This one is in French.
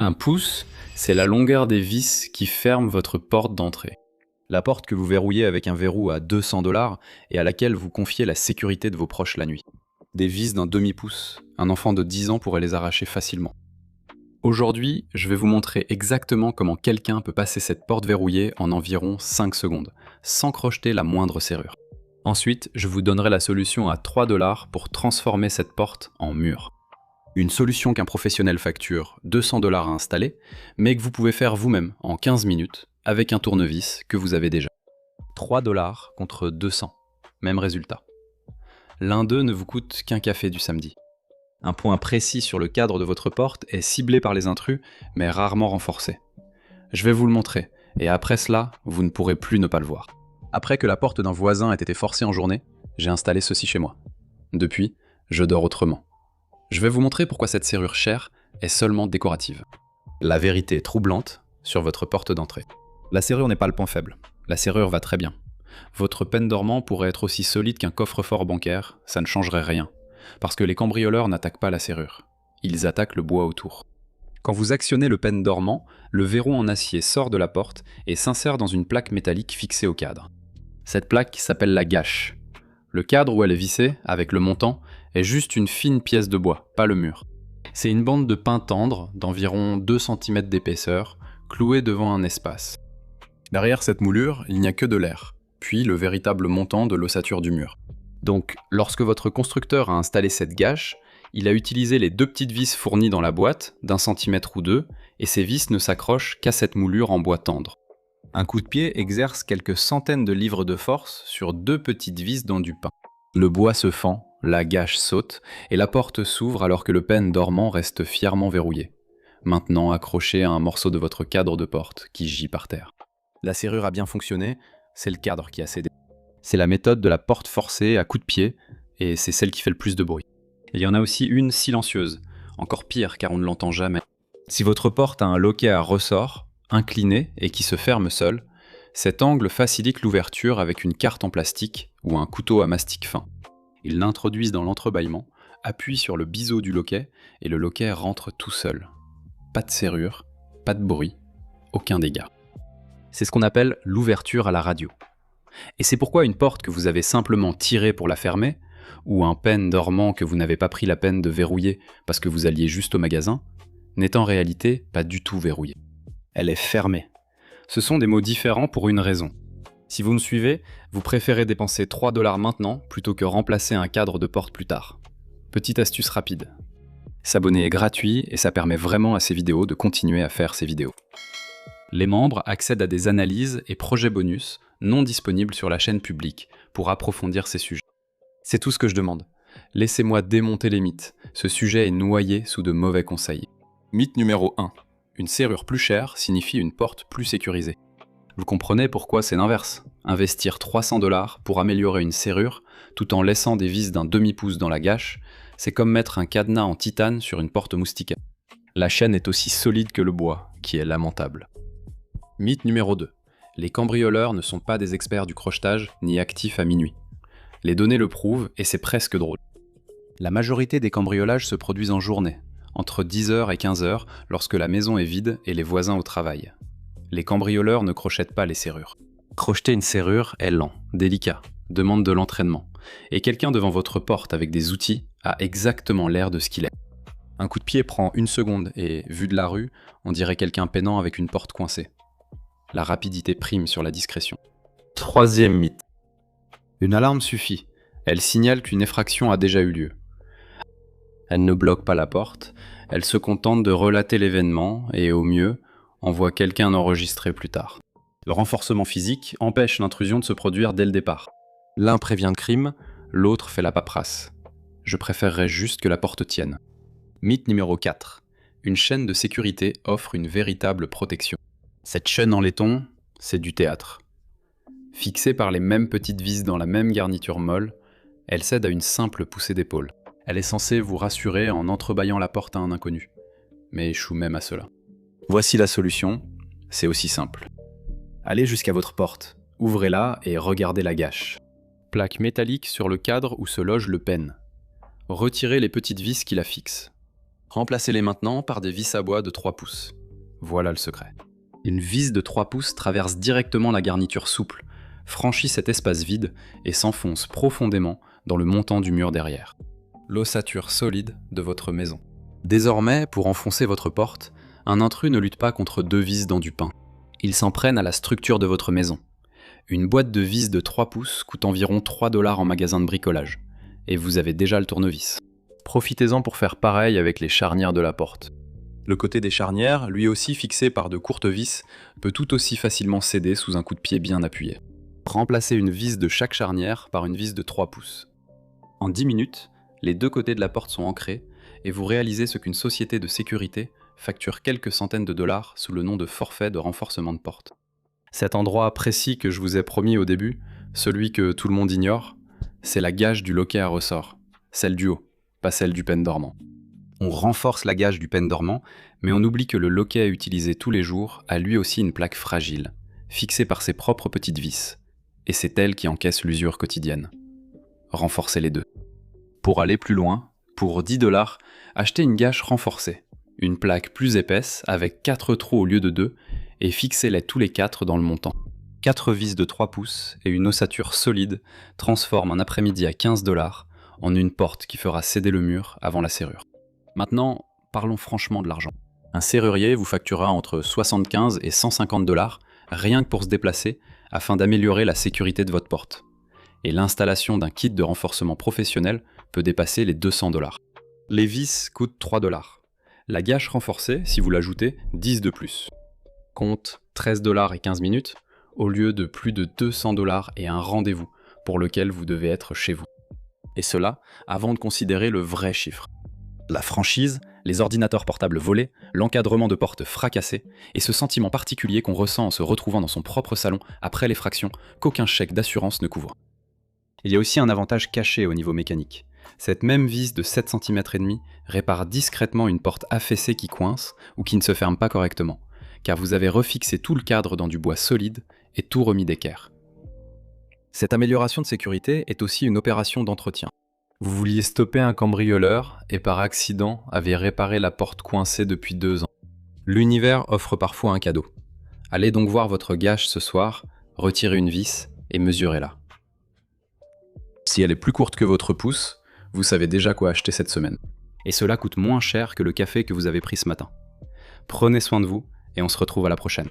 Un pouce, c'est la longueur des vis qui ferment votre porte d'entrée. La porte que vous verrouillez avec un verrou à 200$ et à laquelle vous confiez la sécurité de vos proches la nuit. Des vis d'un demi-pouce, un enfant de 10 ans pourrait les arracher facilement. Aujourd'hui, je vais vous montrer exactement comment quelqu'un peut passer cette porte verrouillée en environ 5 secondes, sans crocheter la moindre serrure. Ensuite, je vous donnerai la solution à 3$ pour transformer cette porte en mur. Une solution qu'un professionnel facture 200$ à installer, mais que vous pouvez faire vous-même en 15 minutes avec un tournevis que vous avez déjà. 3$ contre 200, même résultat. L'un d'eux ne vous coûte qu'un café du samedi. Un point précis sur le cadre de votre porte est ciblé par les intrus, mais rarement renforcé. Je vais vous le montrer, et après cela, vous ne pourrez plus ne pas le voir. Après que la porte d'un voisin ait été forcée en journée, j'ai installé ceci chez moi. Depuis, je dors autrement. Je vais vous montrer pourquoi cette serrure chère est seulement décorative. La vérité est troublante sur votre porte d'entrée. La serrure n'est pas le point faible. La serrure va très bien. Votre pen dormant pourrait être aussi solide qu'un coffre-fort bancaire, ça ne changerait rien. Parce que les cambrioleurs n'attaquent pas la serrure. Ils attaquent le bois autour. Quand vous actionnez le pen dormant, le verrou en acier sort de la porte et s'insère dans une plaque métallique fixée au cadre. Cette plaque s'appelle la gâche. Le cadre où elle est vissée, avec le montant, est juste une fine pièce de bois, pas le mur. C'est une bande de pin tendre d'environ 2 cm d'épaisseur, clouée devant un espace. Derrière cette moulure, il n'y a que de l'air, puis le véritable montant de l'ossature du mur. Donc, lorsque votre constructeur a installé cette gâche, il a utilisé les 2 petites vis fournies dans la boîte, d'1 centimètre ou 2, et ces vis ne s'accrochent qu'à cette moulure en bois tendre. Un coup de pied exerce quelques centaines de livres de force sur 2 petites vis dans du pain. Le bois se fend, la gâche saute, et la porte s'ouvre alors que le pen dormant reste fièrement verrouillé, maintenant accroché à un morceau de votre cadre de porte qui gît par terre. La serrure a bien fonctionné, c'est le cadre qui a cédé. C'est la méthode de la porte forcée à coups de pied, et c'est celle qui fait le plus de bruit. Il y en a aussi une silencieuse, encore pire car on ne l'entend jamais. Si votre porte a un loquet à ressort, incliné et qui se ferme seul, cet angle facilite l'ouverture avec une carte en plastique ou un couteau à mastic fin. Ils l'introduisent dans l'entrebâillement, appuient sur le biseau du loquet et le loquet rentre tout seul. Pas de serrure, pas de bruit, aucun dégât. C'est ce qu'on appelle l'ouverture à la radio. Et c'est pourquoi une porte que vous avez simplement tirée pour la fermer, ou un pen dormant que vous n'avez pas pris la peine de verrouiller parce que vous alliez juste au magasin, n'est en réalité pas du tout verrouillée. Elle est fermée. Ce sont des mots différents pour une raison. Si vous me suivez, vous préférez dépenser 3$ maintenant plutôt que remplacer un cadre de porte plus tard. Petite astuce rapide. S'abonner est gratuit et ça permet vraiment à ces vidéos de continuer à faire ces vidéos. Les membres accèdent à des analyses et projets bonus non disponibles sur la chaîne publique pour approfondir ces sujets. C'est tout ce que je demande. Laissez-moi démonter les mythes. Ce sujet est noyé sous de mauvais conseils. Mythe numéro 1. Une serrure plus chère signifie une porte plus sécurisée. Vous comprenez pourquoi c'est l'inverse. Investir 300$ pour améliorer une serrure, tout en laissant des vis d'un demi-pouce dans la gâche, c'est comme mettre un cadenas en titane sur une porte moustiquaire. La chaîne est aussi solide que le bois, qui est lamentable. Mythe numéro 2. Les cambrioleurs ne sont pas des experts du crochetage, ni actifs à minuit. Les données le prouvent, et c'est presque drôle. La majorité des cambriolages se produisent en journée, entre 10h et 15h, lorsque la maison est vide et les voisins au travail. Les cambrioleurs ne crochettent pas les serrures. Crocheter une serrure est lent, délicat, demande de l'entraînement, et quelqu'un devant votre porte avec des outils a exactement l'air de ce qu'il est. Un coup de pied prend 1 seconde et, vu de la rue, on dirait quelqu'un peinant avec une porte coincée. La rapidité prime sur la discrétion. 3e mythe. Une alarme suffit. Elle signale qu'une effraction a déjà eu lieu. Elle ne bloque pas la porte, elle se contente de relater l'événement et, au mieux, envoie quelqu'un enregistrer plus tard. Le renforcement physique empêche l'intrusion de se produire dès le départ. L'un prévient le crime, l'autre fait la paperasse. Je préférerais juste que la porte tienne. Mythe numéro 4. Une chaîne de sécurité offre une véritable protection. Cette chaîne en laiton, c'est du théâtre. Fixée par les mêmes petites vis dans la même garniture molle, elle cède à une simple poussée d'épaule. Elle est censée vous rassurer en entrebâillant la porte à un inconnu, mais échoue même à cela. Voici la solution, c'est aussi simple. Allez jusqu'à votre porte, ouvrez-la et regardez la gâche. Plaque métallique sur le cadre où se loge le pen. Retirez les petites vis qui la fixent. Remplacez-les maintenant par des vis à bois de 3 pouces. Voilà le secret. Une vis de 3 pouces traverse directement la garniture souple, franchit cet espace vide et s'enfonce profondément dans le montant du mur derrière. L'ossature solide de votre maison. Désormais, pour enfoncer votre porte, un intrus ne lutte pas contre 2 vis dans du pain. Il s'en prenne à la structure de votre maison. Une boîte de vis de 3 pouces coûte environ 3 $ en magasin de bricolage, et vous avez déjà le tournevis. Profitez-en pour faire pareil avec les charnières de la porte. Le côté des charnières, lui aussi fixé par de courtes vis, peut tout aussi facilement céder sous un coup de pied bien appuyé. Remplacez une vis de chaque charnière par une vis de 3 pouces. En 10 minutes, les 2 côtés de la porte sont ancrés et vous réalisez ce qu'une société de sécurité facture quelques centaines de dollars sous le nom de forfait de renforcement de porte. Cet endroit précis que je vous ai promis au début, celui que tout le monde ignore, c'est la gage du loquet à ressort, celle du haut, pas celle du pêne dormant. On renforce la gage du pêne dormant, mais on oublie que le loquet à utiliser tous les jours a lui aussi une plaque fragile, fixée par ses propres petites vis, et c'est elle qui encaisse l'usure quotidienne. Renforcez les deux. Pour aller plus loin, pour 10 $, achetez une gâche renforcée, une plaque plus épaisse avec 4 trous au lieu de 2, et fixez-les tous les 4 dans le montant. 4 vis de 3 pouces et une ossature solide transforment un après-midi à 15 $ en une porte qui fera céder le mur avant la serrure. Maintenant, parlons franchement de l'argent. Un serrurier vous facturera entre 75 et 150 $ rien que pour se déplacer afin d'améliorer la sécurité de votre porte. Et l'installation d'un kit de renforcement professionnel peut dépasser les 200 $. Les vis coûtent 3 $. La gâche renforcée, si vous l'ajoutez, 10 de plus. Compte 13 $ et 15 minutes, au lieu de plus de 200 $ et un rendez-vous pour lequel vous devez être chez vous. Et cela avant de considérer le vrai chiffre. La franchise, les ordinateurs portables volés, l'encadrement de portes fracassées, et ce sentiment particulier qu'on ressent en se retrouvant dans son propre salon après l'effraction qu'aucun chèque d'assurance ne couvre. Il y a aussi un avantage caché au niveau mécanique. Cette même vis de 7 cm et demi répare discrètement une porte affaissée qui coince ou qui ne se ferme pas correctement, car vous avez refixé tout le cadre dans du bois solide et tout remis d'équerre. Cette amélioration de sécurité est aussi une opération d'entretien. Vous vouliez stopper un cambrioleur et par accident avez réparé la porte coincée depuis 2 ans. L'univers offre parfois un cadeau. Allez donc voir votre gâche ce soir, retirez une vis et mesurez-la. Si elle est plus courte que votre pouce, vous savez déjà quoi acheter cette semaine. Et cela coûte moins cher que le café que vous avez pris ce matin. Prenez soin de vous et on se retrouve à la prochaine.